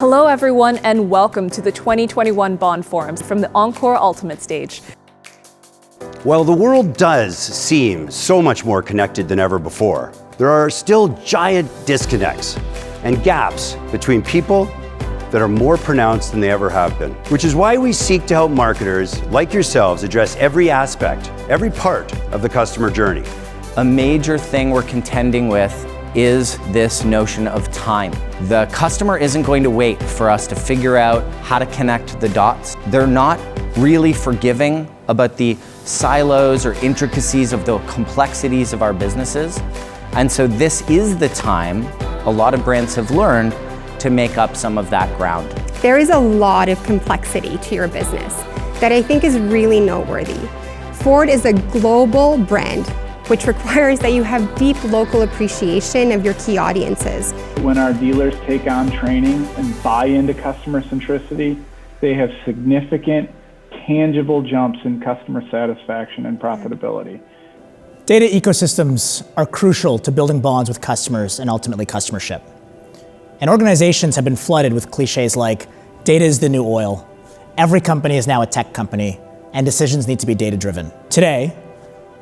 Hello everyone and welcome to the 2021 Bond.Forums from the Encore Ultimate stage. While the world does seem so much more connected than ever before, there are still giant disconnects and gaps between people that are more pronounced than they ever have been. Which is why we seek to help marketers like yourselves address every aspect, every part of the customer journey. A major thing we're contending with is this notion of time. The customer isn't going to wait for us to figure out how to connect the dots. They're not really forgiving about the silos or intricacies of the complexities of our businesses. And so this is the time a lot of brands have learned to make up some of that ground. There is a lot of complexity to your business that I think is really noteworthy. Ford is a global brand, which requires that you have deep local appreciation of your key audiences. When our dealers take on training and buy into customer centricity, they have significant, tangible jumps in customer satisfaction and profitability. Data ecosystems are crucial to building bonds with customers and ultimately customership. And organizations have been flooded with cliches like, data is the new oil, every company is now a tech company, and decisions need to be data-driven. Today,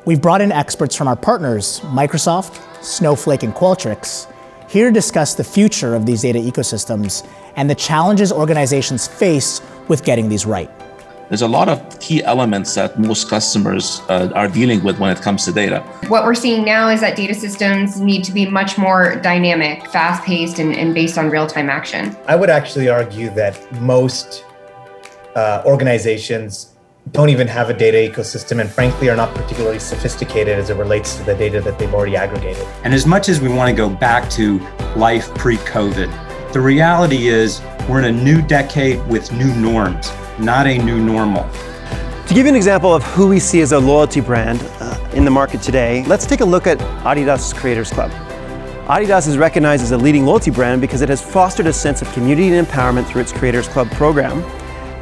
we've brought in experts from our partners, Microsoft, Snowflake, and Qualtrics, here to discuss the future of these data ecosystems and the challenges organizations face with getting these right. There's a lot of key elements that most customers are dealing with when it comes to data. What we're seeing now is that data systems need to be much more dynamic, fast-paced, and based on real-time action. I would actually argue that most organizations don't even have a data ecosystem and frankly are not particularly sophisticated as it relates to the data that they've already aggregated. And as much as we want to go back to life pre-COVID, the reality is we're in a new decade with new norms, not a new normal. To give you an example of who we see as a loyalty brand in the market today, let's take a look at Adidas Creators Club. Adidas is recognized as a leading loyalty brand because it has fostered a sense of community and empowerment through its Creators Club program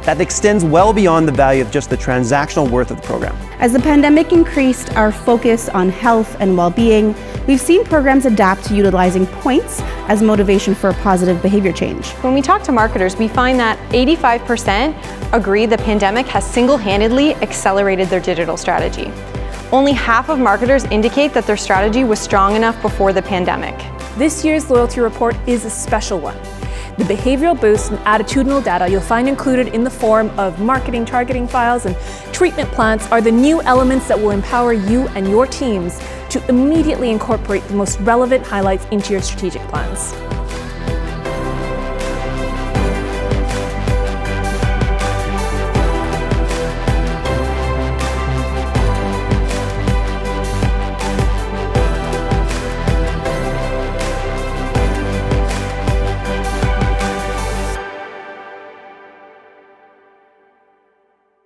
that extends well beyond the value of just the transactional worth of the program. As the pandemic increased our focus on health and well-being, we've seen programs adapt to utilizing points as motivation for a positive behavior change. When we talk to marketers, we find that 85% agree the pandemic has single-handedly accelerated their digital strategy. Only half of marketers indicate that their strategy was strong enough before the pandemic. This year's loyalty report is a special one. The behavioral boost and attitudinal data you'll find included in the form of marketing targeting files and treatment plans are the new elements that will empower you and your teams to immediately incorporate the most relevant highlights into your strategic plans.